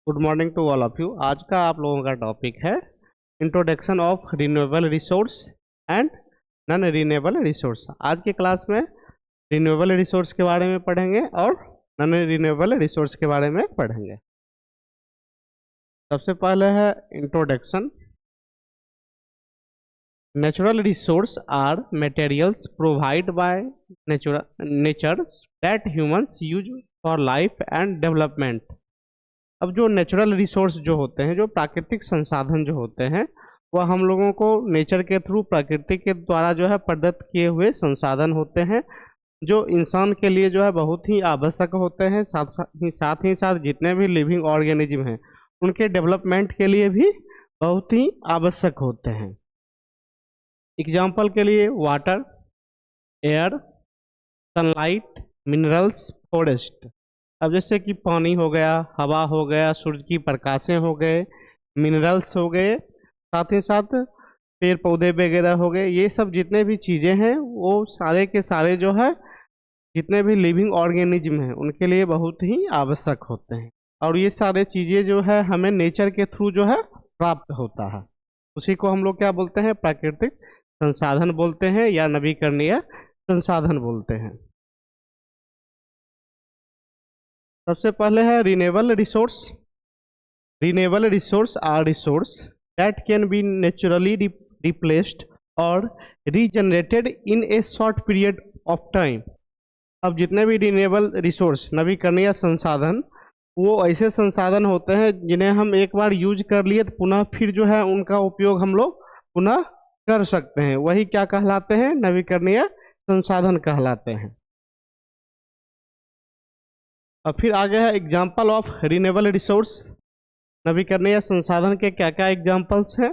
Good morning to all of you. आज का आप लोगों का टॉपिक है introduction of renewable resource and non renewable resource. आज की क्लास में रिन्यूएबल रिसोर्स के बारे में पढ़ेंगे और नॉन रिन्यूएबल रिसोर्स के बारे में पढ़ेंगे। सबसे पहले है introduction. Natural resource are materials provide by nature that humans use for life and development. अब जो नेचुरल रिसोर्स जो होते हैं, जो प्राकृतिक संसाधन जो होते हैं, वह हम लोगों को नेचर के थ्रू, प्रकृति के द्वारा जो है प्रदत्त किए हुए संसाधन होते हैं, जो इंसान के लिए जो है बहुत ही आवश्यक होते हैं। साथ ही साथ जितने भी लिविंग ऑर्गेनिज्म हैं उनके डेवलपमेंट के लिए भी बहुत ही आवश्यक होते हैं। एग्जाम्पल के लिए water, air, sunlight, minerals, forest. अब जैसे कि पानी हो गया, हवा हो गया, सूरज की प्रकाशें हो गए, मिनरल्स हो गए, साथ ही साथ पेड़ पौधे वगैरह हो गए। ये सब जितने भी चीज़ें हैं वो सारे के सारे जो है जितने भी लिविंग ऑर्गेनिज्म हैं उनके लिए बहुत ही आवश्यक होते हैं। और ये सारे चीज़ें जो है हमें नेचर के थ्रू जो है प्राप्त होता है। उसी को हम लोग क्या बोलते हैं? प्राकृतिक संसाधन बोलते हैं या नवीकरणीय संसाधन बोलते हैं। सबसे पहले है renewable resource. Renewable resource are resource that can be naturally replaced और regenerated in a short period of time. अब जितने भी रिन्यूएबल रिसोर्स, नवीकरणीय संसाधन, वो ऐसे संसाधन होते हैं जिन्हें हम एक बार यूज कर लिए तो पुनः फिर जो है उनका उपयोग हम लोग पुनः कर सकते हैं। वही क्या कहलाते हैं? नवीकरणीय संसाधन कहलाते हैं। अब फिर आगे है एग्जाम्पल ऑफ रिन्यूएबल रिसोर्स। नवीकरणीय संसाधन के क्या क्या एग्जाम्पल्स हैं?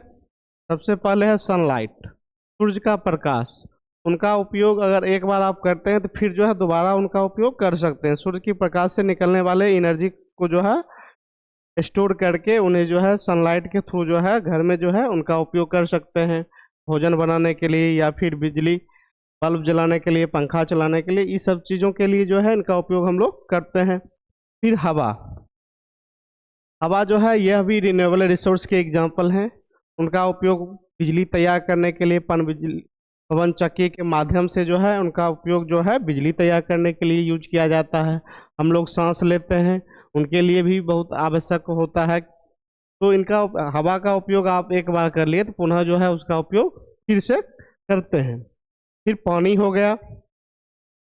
सबसे पहले है सनलाइट, सूर्य का प्रकाश। उनका उपयोग अगर एक बार आप करते हैं तो फिर जो है दोबारा उनका उपयोग कर सकते हैं। सूर्य की प्रकाश से निकलने वाले एनर्जी को जो है स्टोर करके उन्हें जो है सनलाइट के थ्रू जो है घर में जो है उनका उपयोग कर सकते हैं, भोजन बनाने के लिए या फिर बिजली बल्ब जलाने के लिए, पंखा चलाने के लिए, इस सब चीज़ों के लिए जो है इनका उपयोग हम लोग करते हैं। फिर हवा। हवा जो है यह भी रिन्यूएबल रिसोर्स के एग्जाम्पल हैं। उनका उपयोग बिजली तैयार करने के लिए पवन चक्की के माध्यम से जो है उनका उपयोग जो है बिजली तैयार करने के लिए यूज किया जाता है। हम लोग सांस लेते हैं, उनके लिए भी बहुत आवश्यक होता है। तो इनका हवा का उपयोग आप एक बार कर लिए तो पुनः जो है उसका उपयोग फिर से करते हैं। फिर पानी हो गया,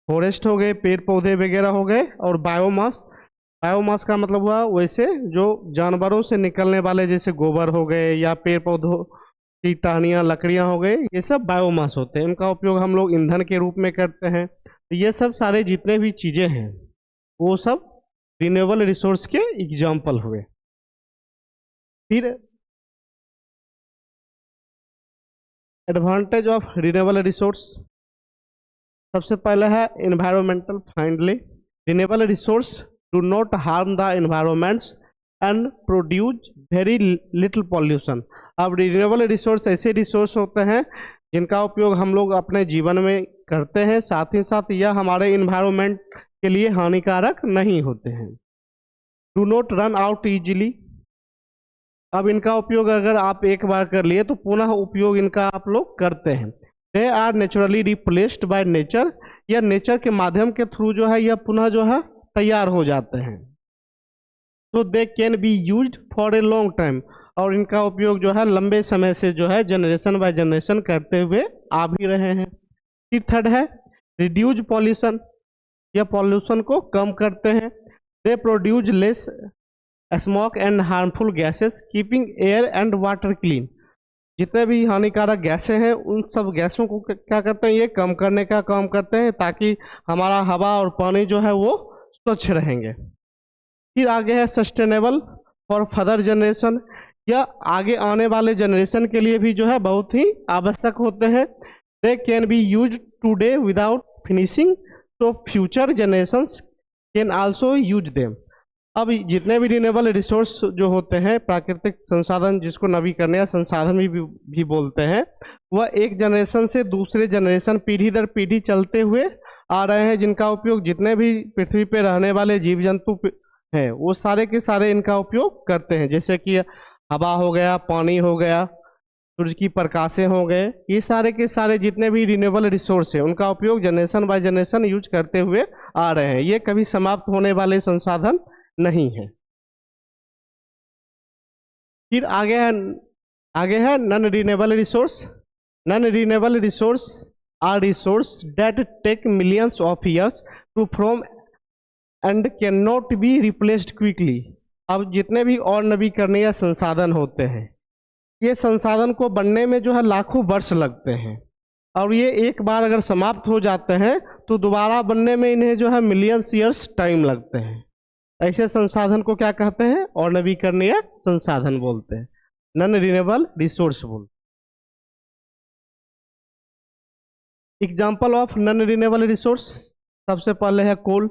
फॉरेस्ट हो गए, पेड़ पौधे वगैरह हो गए, और बायोमास। बायोमास का मतलब हुआ वैसे जो जानवरों से निकलने वाले, जैसे गोबर हो गए या पेड़ पौधों की टहनियाँ, लकड़ियाँ हो गए, ये सब बायोमास होते हैं। इनका उपयोग हम लोग ईंधन के रूप में करते हैं। तो ये सब सारे जितने भी चीज़ें हैं वो सब रिन्यूएबल रिसोर्स के एग्जाम्पल हुए। फिर एडवांटेज ऑफ रिन्यूएबल रिसोर्स। सबसे पहला है environmental friendly. Renewable resource do not harm the environments and produce very little pollution. अब रिन्यूएबल रिसोर्स ऐसे रिसोर्स होते हैं जिनका उपयोग हम लोग अपने जीवन में करते हैं, साथ ही साथ यह हमारे एनवायरमेंट के लिए हानिकारक नहीं होते हैं। Do not run out easily. अब इनका उपयोग अगर आप एक बार कर लिए तो पुनः उपयोग इनका आप लोग करते हैं। They are naturally replaced by nature. या नेचर के माध्यम के थ्रू जो है यह पुनः जो है तैयार हो जाते हैं। तो दे can be used for a long time. और इनका उपयोग जो है लंबे समय से जो है जनरेशन बाय जनरेशन करते हुए आ भी रहे हैं। फिर थर्ड है रिड्यूज पॉल्यूशन। यह पॉल्यूशन को कम करते हैं। They produce less smoke and harmful gases keeping air and water clean. जितने भी हानिकारक गैसें हैं उन सब गैसों को क्या करते हैं? ये कम करने का काम करते हैं ताकि हमारा हवा और पानी जो है वो स्वच्छ रहेंगे। फिर आगे है सस्टेनेबल फॉर फर्दर जनरेशन। या आगे आने वाले जनरेशन के लिए भी जो है बहुत ही आवश्यक होते हैं। They can be use today without finishing, तो future generations can also use them. अब जितने भी रिन्यूएबल रिसोर्स जो होते हैं, प्राकृतिक संसाधन जिसको नवीकरणीय संसाधन भी बोलते हैं, वह एक जनरेशन से दूसरे जनरेशन, पीढ़ी दर पीढ़ी चलते हुए आ रहे हैं, जिनका उपयोग जितने भी पृथ्वी पे रहने वाले जीव जंतु है वो सारे के सारे इनका उपयोग करते हैं, जैसे कि हवा हो गया, पानी हो गया, सूर्य की प्रकाशें हो गए, ये सारे के सारे जितने भी रिन्यूएबल रिसोर्स है उनका उपयोग जनरेशन बाय जनरेशन यूज करते हुए आ रहे हैं। ये कभी समाप्त होने वाले संसाधन नहीं है। फिर आगे है non renewable resource. Non renewable resource are resource that take millions of years to form and can not be replaced quickly. अब जितने भी और नवीकरणीय संसाधन होते हैं, ये संसाधन को बनने में जो है लाखों वर्ष लगते हैं, और ये एक बार अगर समाप्त हो जाते हैं तो दोबारा बनने में इन्हें जो है मिलियंस ईयर्स टाइम लगते हैं। ऐसे संसाधन को क्या कहते हैं? और नवीकरणीय संसाधन बोलते हैं, नॉन रिन्यूएबल रिसोर्स बोलते हैं। Example of non renewable resource, सबसे पहले है कोल।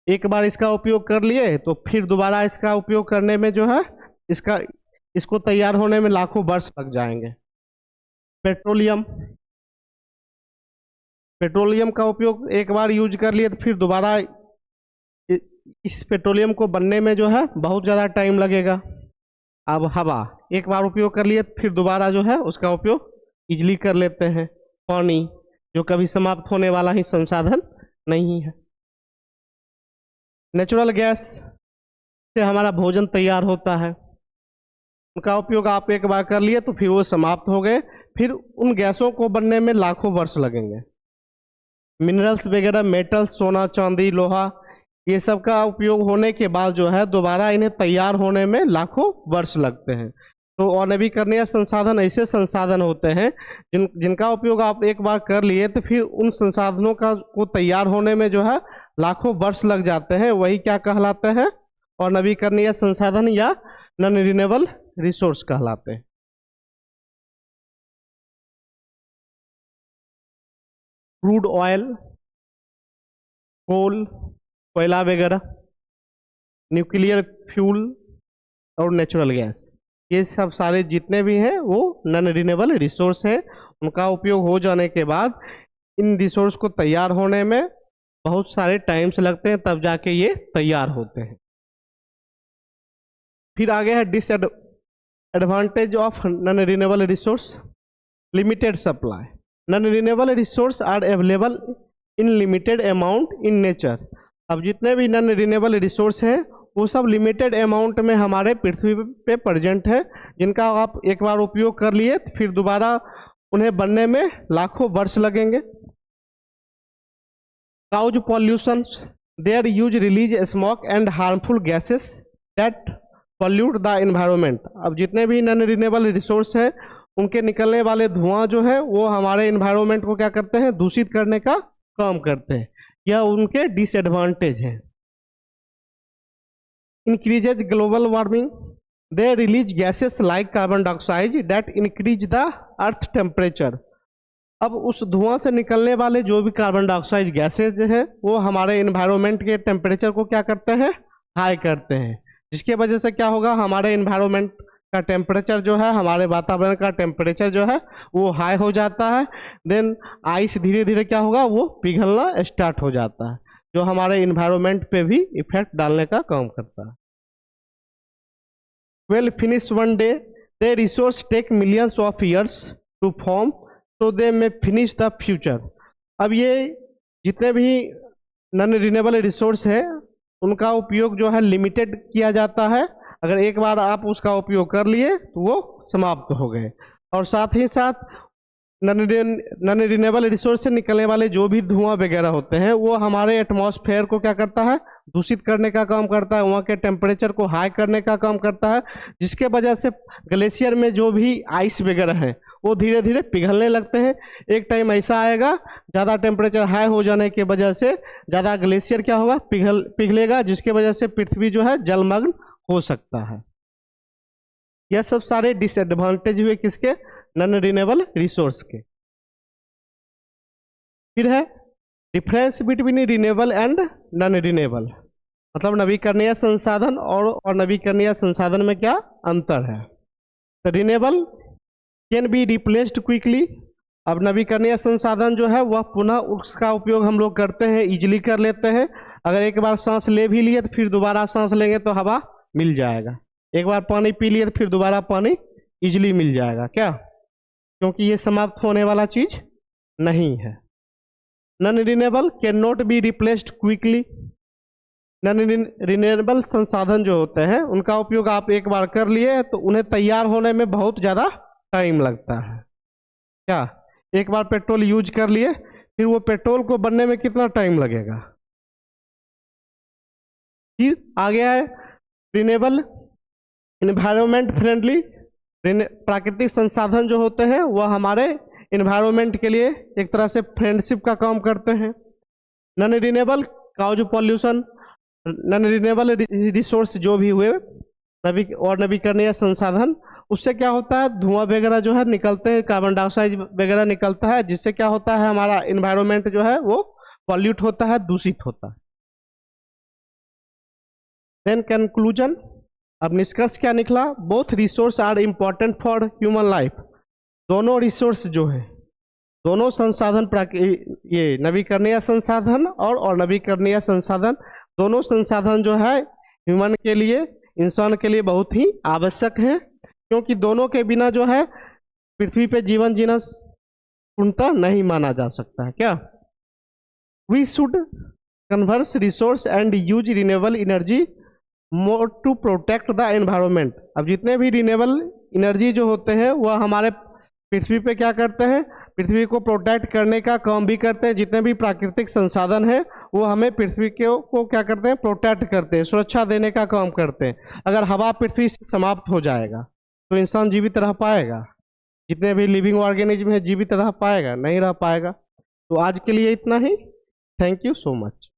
एक बार इसका उपयोग कर लिए तो फिर दोबारा इसका उपयोग करने में जो है इसको तैयार होने में लाखों वर्ष लग जाएंगे। पेट्रोलियम का उपयोग एक बार यूज कर लिए तो फिर दोबारा इस पेट्रोलियम को बनने में जो है बहुत ज़्यादा टाइम लगेगा। अब हवा एक बार उपयोग कर लिए तो फिर दोबारा जो है उसका उपयोग इजली कर लेते हैं। पानी जो कभी समाप्त होने वाला ही संसाधन नहीं है। नेचुरल गैस से हमारा भोजन तैयार होता है, उनका उपयोग आप एक बार कर लिए तो फिर वो समाप्त हो गए, फिर उन गैसों को बनने में लाखों वर्ष लगेंगे। मिनरल्स वगैरह, मेटल्स, सोना, चांदी, लोहा, ये सब का उपयोग होने के बाद जो है दोबारा इन्हें तैयार होने में लाखों वर्ष लगते हैं। तो अनवीकरणीय संसाधन ऐसे संसाधन होते हैं जिनका उपयोग आप एक बार कर लिए तो फिर उन संसाधनों को तैयार होने में जो है लाखों वर्ष लग जाते हैं। वही क्या कहलाते हैं? और नवीकरणीय संसाधन या नॉन रिन्यूएबल रिसोर्स कहलाते हैं। क्रूड ऑयल, कोल, कोयला वगैरह, न्यूक्लियर फ्यूल और नेचुरल गैस, ये सब सारे जितने भी हैं वो नॉन रिन्यूएबल रिसोर्स है। उनका उपयोग हो जाने के बाद इन रिसोर्स को तैयार होने में बहुत सारे टाइम्स लगते हैं, तब जाके ये तैयार होते हैं। फिर आगे है disadvantage of non renewable resource. Limited supply. Non renewable resource are available in limited amount in nature. अब जितने भी नॉन रिन्यूएबल रिसोर्स हैं वो सब लिमिटेड अमाउंट में हमारे पृथ्वी पे प्रेजेंट है, जिनका आप एक बार उपयोग कर लिए तो फिर दोबारा उन्हें बनने में लाखों वर्ष लगेंगे। Cause pollution, their use release smoke and harmful gases that pollute the environment. अब जितने भी नॉन रिन्यूएबल रिसोर्स हैं उनके निकलने वाले धुआं जो है वो हमारे एनवायरनमेंट को क्या करते हैं? दूषित करने का काम करते हैं। यह उनके डिसएडवांटेज है। Increases global warming, they release gases like carbon dioxide that increase the earth temperature. अब उस धुआं से निकलने वाले जो भी कार्बन डाइऑक्साइड गैसेज है वो हमारे एनवायरनमेंट के टेम्परेचर को क्या करते हैं? हाई करते हैं, जिसके वजह से क्या होगा? हमारे एनवायरनमेंट का टेम्परेचर जो है, हमारे वातावरण का टेम्परेचर जो है वो हाई हो जाता है। देन आइस धीरे धीरे क्या होगा? वो पिघलना स्टार्ट हो जाता है, जो हमारे एनवायरनमेंट पे भी इफेक्ट डालने का काम करता है। Will finish one day, they resource take millions of years to form, so they may finish the future। अब ये जितने भी नॉन रिन्यूएबल रिसोर्स है उनका उपयोग जो है लिमिटेड किया जाता है। अगर एक बार आप उसका उपयोग कर लिए तो वो समाप्त हो गए। और साथ ही साथ नॉन रिन्यूएबल रिसोर्स से निकलने वाले जो भी धुआं वगैरह होते हैं वो हमारे एटमॉस्फेयर को क्या करता है? दूषित करने का काम करता है, वहाँ के टेम्परेचर को हाई करने का काम करता है, जिसके वजह से ग्लेशियर में जो भी आइस वगैरह है वो धीरे धीरे पिघलने लगते हैं। एक टाइम ऐसा आएगा ज़्यादा टेम्परेचर हाई हो जाने की वजह से ज़्यादा ग्लेशियर क्या होगा? पिघलेगा, जिसके वजह से पृथ्वी जो है जलमग्न हो सकता है। यह सब सारे डिसएडवांटेज हुए किसके? नॉन रिन्यूएबल रिसोर्स के। फिर है difference between renewable and non renewable, मतलब नवीकरणीय संसाधन और नवीकरणीय संसाधन में क्या अंतर है? तो renewable can be replaced quickly. अब नवीकरणीय संसाधन जो है वह पुनः उसका उपयोग हम लोग करते हैं, इजीली कर लेते हैं। अगर एक बार सांस ले भी लिए तो फिर दोबारा सांस लेंगे तो हवा मिल जाएगा। एक बार पानी पी लिए तो फिर दोबारा पानी इजीली मिल जाएगा। क्या? क्योंकि ये समाप्त होने वाला चीज नहीं है। Non renewable can not be replaced quickly. Non renewable संसाधन जो होते हैं उनका उपयोग आप एक बार कर लिए तो उन्हें तैयार होने में बहुत ज़्यादा टाइम लगता है। क्या? एक बार पेट्रोल यूज कर लिए फिर वो पेट्रोल को बनने में कितना टाइम लगेगा। फिर आ गया है रिन्यूएबल इन्वायरमेंट फ्रेंडली। प्राकृतिक संसाधन जो होते हैं वह हमारे इन्वायरमेंट के लिए एक तरह से फ्रेंडशिप का काम करते हैं। Non renewable cause pollution, non renewable resource जो भी हुए नवीकरणीय संसाधन, उससे क्या होता है धुआं वगैरह जो है निकलते हैं, कार्बन डाइऑक्साइड वगैरह निकलता है, जिससे क्या होता है हमारा इन्वायरमेंट जो है वो पॉल्यूट होता है, दूषित होता है। देन कंक्लूजन, अब निष्कर्ष क्या निकला? Both resource are important for human life. दोनों रिसोर्स जो है, दोनों संसाधन, ये नवीकरणीय संसाधन और नवीकरणीय संसाधन, दोनों संसाधन जो है ह्यूमन के लिए, इंसान के लिए बहुत ही आवश्यक है, क्योंकि दोनों के बिना जो है पृथ्वी पे जीवन जीना पूर्णतः नहीं माना जा सकता है। क्या? We should conserve resource and use renewable energy more to protect the environment. अब जितने भी रिन्यूएबल एनर्जी जो होते हैं वह हमारे पृथ्वी पे क्या करते हैं, पृथ्वी को प्रोटेक्ट करने का काम भी करते हैं। जितने भी प्राकृतिक संसाधन हैं वो हमें पृथ्वी को क्या करते हैं, प्रोटेक्ट करते हैं, सुरक्षा देने का काम करते हैं। अगर हवा पृथ्वी से समाप्त हो जाएगा तो इंसान जीवित रह पाएगा? जितने भी लिविंग ऑर्गेनिज्म है जीवित रह पाएगा? नहीं रह पाएगा। तो आज के लिए इतना ही। Thank you so much.